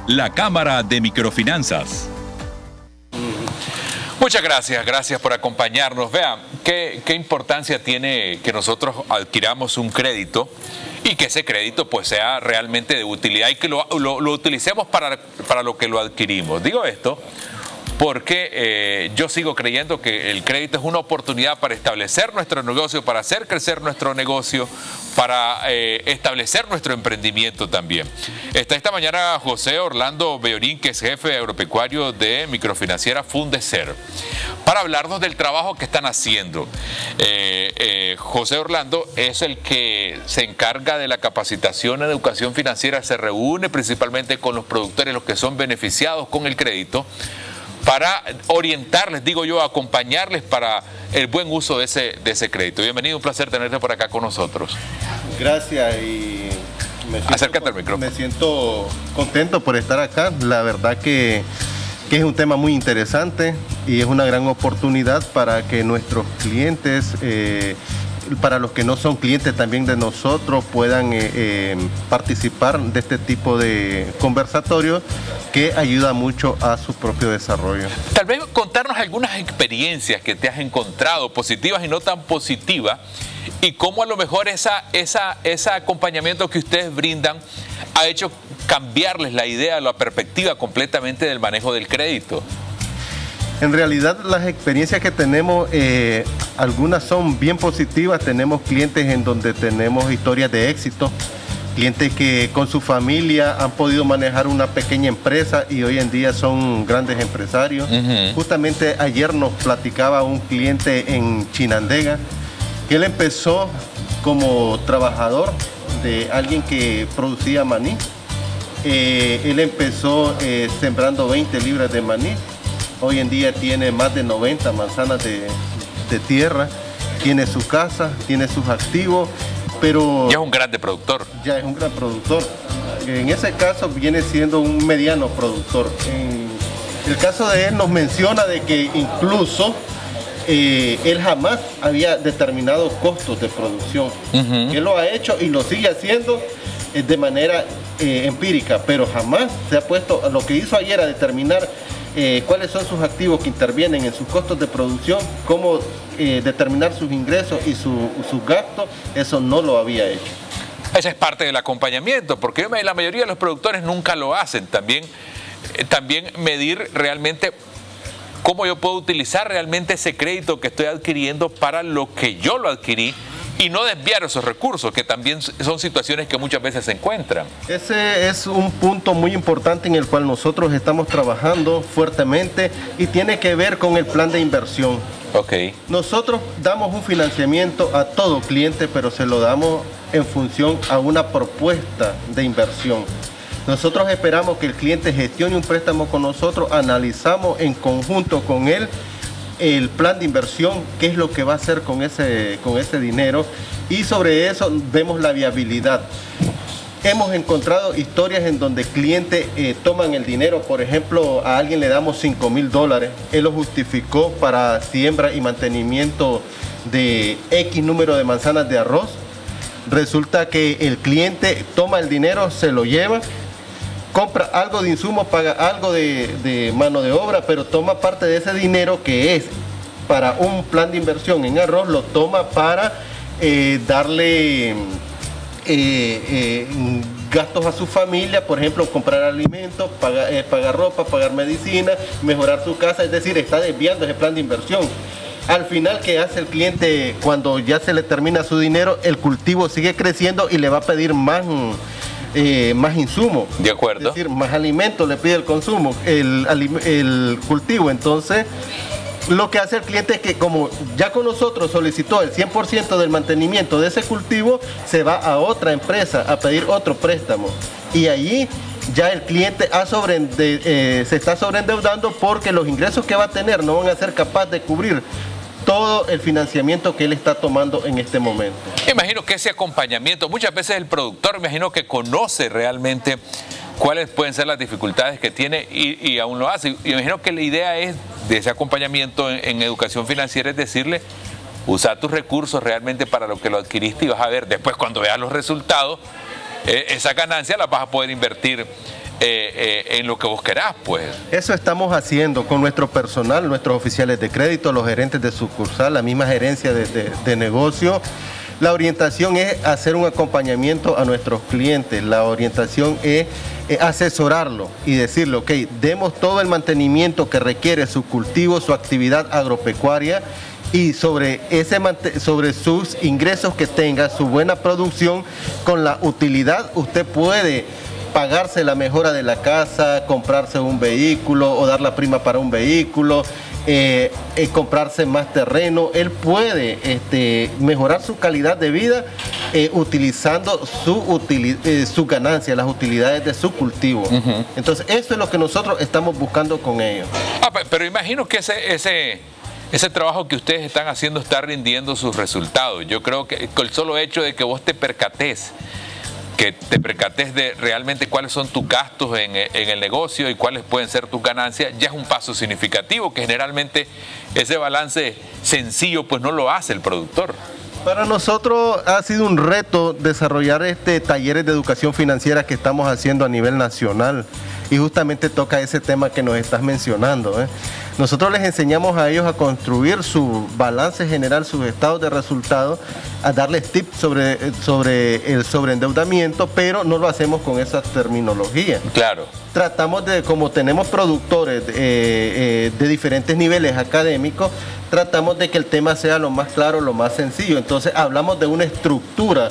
la Cámara de Microfinanzas. Muchas gracias por acompañarnos. Vean, qué importancia tiene que nosotros adquiramos un crédito y que ese crédito pues sea realmente de utilidad y que lo utilicemos para lo que lo adquirimos. Digo esto porque yo sigo creyendo que el crédito es una oportunidad para establecer nuestro negocio, para hacer crecer nuestro negocio, para establecer nuestro emprendimiento también. Está esta mañana José Orlando Bellorín, que es jefe agropecuario de Microfinanciera Fundeser, para hablarnos del trabajo que están haciendo. José Orlando es el que se encarga de la capacitación en educación financiera, se reúne principalmente con los productores, los que son beneficiados con el crédito, para orientarles, digo yo, acompañarles para el buen uso de ese crédito. Bienvenido, un placer tenerte por acá con nosotros. Gracias y acércate al micrófono. Me siento contento por estar acá. La verdad que es un tema muy interesante y es una gran oportunidad para que nuestros clientes, para los que no son clientes también de nosotros, puedan participar de este tipo de conversatorios que ayuda mucho a su propio desarrollo. Tal vez contarnos algunas experiencias que te has encontrado, positivas y no tan positivas, y cómo a lo mejor ese acompañamiento que ustedes brindan ha hecho cambiarles la idea, la perspectiva completamente del manejo del crédito. En realidad las experiencias que tenemos, algunas son bien positivas. Tenemos clientes en donde tenemos historias de éxito, clientes que con su familia han podido manejar una pequeña empresa y hoy en día son grandes empresarios. Justamente ayer nos platicaba un cliente en Chinandega que él empezó como trabajador de alguien que producía maní. Él empezó sembrando 20 libras de maní. Hoy en día tiene más de 90 manzanas de tierra, tiene su casa, tiene sus activos, pero... Ya es un grande productor. Ya es un gran productor. En ese caso viene siendo un mediano productor. En el caso de él nos menciona de que incluso él jamás había determinado costos de producción. Él lo ha hecho y lo sigue haciendo de manera empírica, pero jamás se ha puesto, lo que hizo ayer a determinar cuáles son sus activos que intervienen en sus costos de producción, cómo determinar sus ingresos y sus gastos, eso no lo había hecho. Esa es parte del acompañamiento, porque la mayoría de los productores nunca lo hacen. También medir realmente cómo yo puedo utilizar realmente ese crédito que estoy adquiriendo para lo que yo lo adquirí, y no desviar esos recursos, que también son situaciones que muchas veces se encuentran. Ese es un punto muy importante en el cual nosotros estamos trabajando fuertemente y tiene que ver con el plan de inversión. Nosotros damos un financiamiento a todo cliente, pero se lo damos en función a una propuesta de inversión. Nosotros esperamos que el cliente gestione un préstamo con nosotros, analizamos en conjunto con él el plan de inversión, qué es lo que va a hacer con ese dinero, y sobre eso vemos la viabilidad. Hemos encontrado historias en donde clientes toman el dinero, por ejemplo, a alguien le damos $5,000, él lo justificó para siembra y mantenimiento de X número de manzanas de arroz. Resulta que el cliente toma el dinero, se lo lleva, compra algo de insumo, paga algo de mano de obra, pero toma parte de ese dinero que es para un plan de inversión en arroz, lo toma para darle gastos a su familia, por ejemplo, comprar alimentos, pagar ropa, pagar medicina, mejorar su casa, es decir, está desviando ese plan de inversión. Al final, ¿qué hace el cliente cuando ya se le termina su dinero? El cultivo sigue creciendo y le va a pedir más insumo. De acuerdo. Es decir, más alimento le pide el consumo, el cultivo. Entonces, lo que hace el cliente es que como ya con nosotros solicitó el 100% del mantenimiento de ese cultivo, se va a otra empresa a pedir otro préstamo. Y allí ya el cliente se está sobreendeudando porque los ingresos que va a tener no van a ser capaces de cubrir todo el financiamiento que él está tomando en este momento. Imagino que ese acompañamiento, muchas veces el productor, imagino que conoce realmente cuáles pueden ser las dificultades que tiene y aún lo hace. Y imagino que la idea es de ese acompañamiento en educación financiera es decirle, usa tus recursos realmente para lo que lo adquiriste y vas a ver después cuando veas los resultados, esa ganancia la vas a poder invertir en lo que vos querás, pues. Eso estamos haciendo con nuestro personal, nuestros oficiales de crédito, los gerentes de sucursal, la misma gerencia de negocio. La orientación es hacer un acompañamiento a nuestros clientes, la orientación es asesorarlo y decirle, ok, demos todo el mantenimiento que requiere su cultivo, su actividad agropecuaria, y sobre sus ingresos que tenga, su buena producción, con la utilidad usted puede pagarse la mejora de la casa, comprarse un vehículo o dar la prima para un vehículo, comprarse más terreno. Él puede mejorar su calidad de vida utilizando su ganancia, las utilidades de su cultivo. Entonces eso es lo que nosotros estamos buscando con ellos. Pero imagino que ese trabajo que ustedes están haciendo está rindiendo sus resultados. Yo creo que con el solo hecho de que vos te percatés de realmente cuáles son tus gastos en el negocio y cuáles pueden ser tus ganancias, ya es un paso significativo, que generalmente ese balance sencillo pues no lo hace el productor. Para nosotros ha sido un reto desarrollar talleres de educación financiera que estamos haciendo a nivel nacional, y justamente toca ese tema que nos estás mencionando. Nosotros les enseñamos a ellos a construir su balance general, sus estados de resultados, a darles tips sobre el sobreendeudamiento, pero no lo hacemos con esa terminología. Claro. Tratamos de, como tenemos productores de diferentes niveles académicos, tratamos de que el tema sea lo más claro, lo más sencillo. Entonces hablamos de una estructura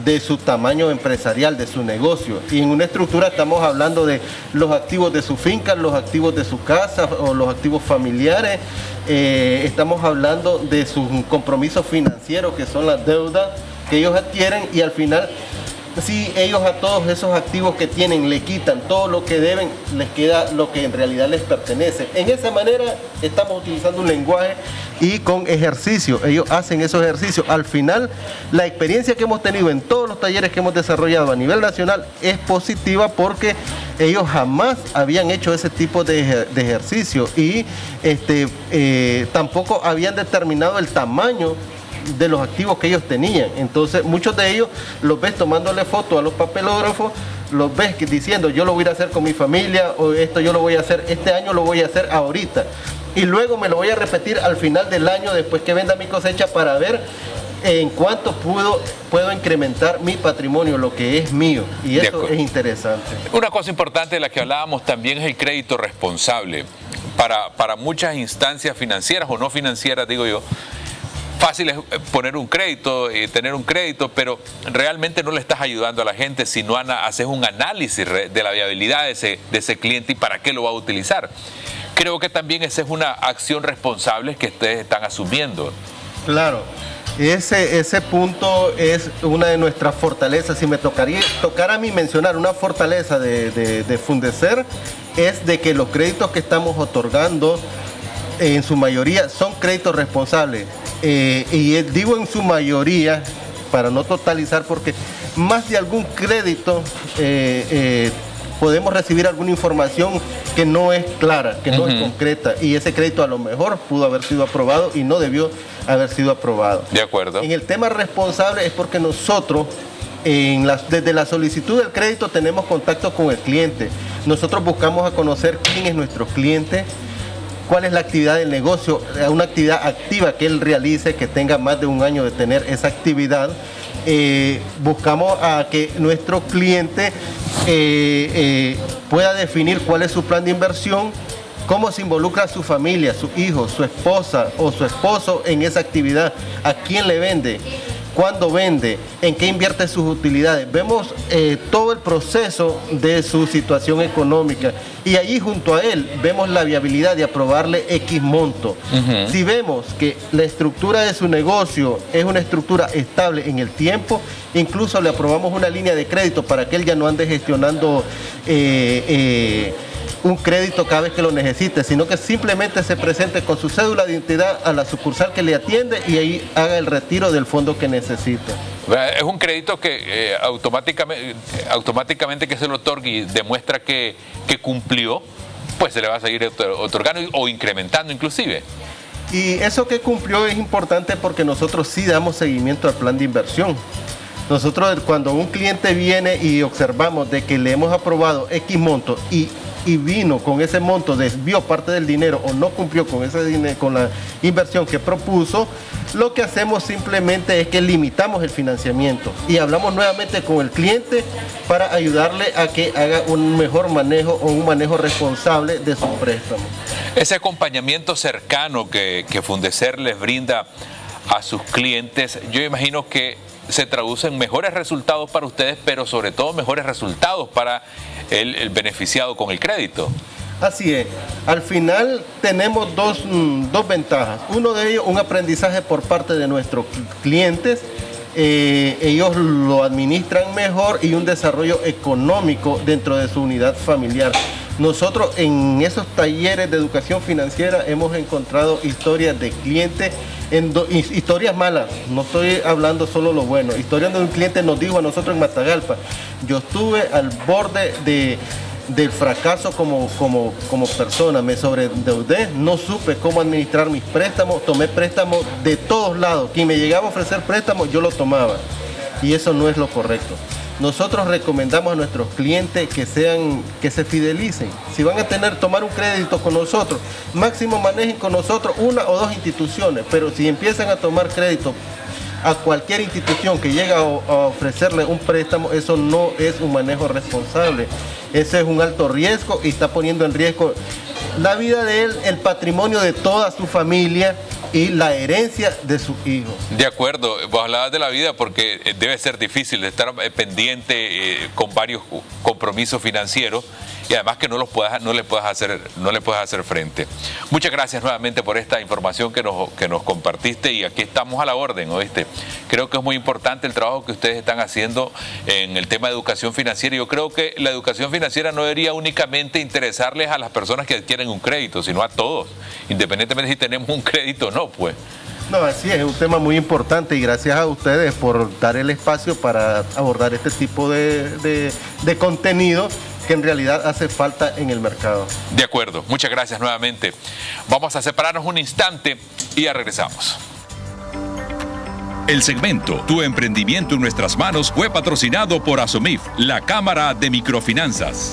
de su tamaño empresarial, de su negocio, y en una estructura estamos hablando de los activos de su finca, los activos de su casa o los activos familiares, estamos hablando de sus compromisos financieros, que son las deudas que ellos adquieren, y al final, si ellos a todos esos activos que tienen le quitan todo lo que deben, les queda lo que en realidad les pertenece. En esa manera estamos utilizando un lenguaje y con ejercicio. Ellos hacen esos ejercicios. Al final, la experiencia que hemos tenido en todos los talleres que hemos desarrollado a nivel nacional es positiva, porque ellos jamás habían hecho ese tipo de ejercicio y tampoco habían determinado el tamaño de los activos que ellos tenían. Entonces muchos de ellos los ves tomándole fotos a los papelógrafos, los ves diciendo yo lo voy a hacer con mi familia, o esto yo lo voy a hacer este año, lo voy a hacer ahorita, y luego me lo voy a repetir al final del año después que venda mi cosecha, para ver en cuánto puedo incrementar mi patrimonio, lo que es mío, y eso es interesante. Una cosa importante de la que hablábamos también es el crédito responsable. Para muchas instancias financieras o no financieras, digo yo, fácil es poner un crédito y tener un crédito, pero realmente no le estás ayudando a la gente si no haces un análisis de la viabilidad de ese cliente y para qué lo va a utilizar. Creo que también esa es una acción responsable que ustedes están asumiendo. Claro, ese punto es una de nuestras fortalezas. Si me tocara a mí mencionar una fortaleza de Fundecer, es de que los créditos que estamos otorgando en su mayoría son créditos responsables. Y digo en su mayoría para no totalizar, porque más de algún crédito podemos recibir alguna información que no es clara, que no es concreta, y ese crédito a lo mejor pudo haber sido aprobado y no debió haber sido aprobado. De acuerdo. En el tema responsable es porque nosotros desde la solicitud del crédito tenemos contacto con el cliente. Nosotros buscamos a conocer quién es nuestro cliente, cuál es la actividad del negocio, una actividad activa que él realice, que tenga más de un año de tener esa actividad. Buscamos a que nuestro cliente pueda definir cuál es su plan de inversión, cómo se involucra a su familia, su hijo, su esposa o su esposo en esa actividad, a quién le vende, cuándo vende, en qué invierte sus utilidades. Vemos todo el proceso de su situación económica, y allí junto a él vemos la viabilidad de aprobarle X monto. Si vemos que la estructura de su negocio es una estructura estable en el tiempo, incluso le aprobamos una línea de crédito para que él ya no ande gestionando un crédito cada vez que lo necesite, sino que simplemente se presente con su cédula de identidad a la sucursal que le atiende y ahí haga el retiro del fondo que necesita. Es un crédito que automáticamente que se lo otorgue y demuestra que cumplió, pues se le va a seguir otorgando o incrementando inclusive. Y eso que cumplió es importante porque nosotros sí damos seguimiento al plan de inversión. Nosotros cuando un cliente viene y observamos de que le hemos aprobado X monto y vino con ese monto, desvió parte del dinero o no cumplió con ese dinero, con la inversión que propuso, lo que hacemos simplemente es que limitamos el financiamiento y hablamos nuevamente con el cliente para ayudarle a que haga un mejor manejo o un manejo responsable de su préstamo. Ese acompañamiento cercano que Fundecer les brinda a sus clientes, yo imagino que se traduce en mejores resultados para ustedes, pero sobre todo mejores resultados para el beneficiado con el crédito. Así es. Al final tenemos dos ventajas. Uno de ellos, un aprendizaje por parte de nuestros clientes. Ellos lo administran mejor y un desarrollo económico dentro de su unidad familiar. Nosotros en esos talleres de educación financiera hemos encontrado historias de clientes, historias malas, no estoy hablando solo lo bueno, historias donde un cliente nos dijo a nosotros en Matagalpa: yo estuve al borde del fracaso como persona, me sobreendeudé, no supe cómo administrar mis préstamos, tomé préstamos de todos lados, quien me llegaba a ofrecer préstamos yo lo tomaba y eso no es lo correcto. Nosotros recomendamos a nuestros clientes que se fidelicen. Si van a tomar un crédito con nosotros, máximo manejen con nosotros una o dos instituciones, pero si empiezan a tomar crédito a cualquier institución que llega a ofrecerle un préstamo, eso no es un manejo responsable. Ese es un alto riesgo y está poniendo en riesgo la vida de él, el patrimonio de toda su familia y la herencia de sus hijos. De acuerdo, vos hablabas de la vida porque debe ser difícil de estar pendiente con varios compromisos financieros y además que no le puedas hacer frente. Muchas gracias nuevamente por esta información que nos compartiste y aquí estamos a la orden, ¿oíste? Creo que es muy importante el trabajo que ustedes están haciendo en el tema de educación financiera. Yo creo que la educación financiera no debería únicamente interesarles a las personas que adquieren un crédito, sino a todos, independientemente si tenemos un crédito o no, pues. No, así es un tema muy importante y gracias a ustedes por dar el espacio para abordar este tipo de contenido que en realidad hace falta en el mercado. De acuerdo, muchas gracias nuevamente. Vamos a separarnos un instante y ya regresamos. El segmento Tu emprendimiento en nuestras manos fue patrocinado por Asomif, la Cámara de Microfinanzas.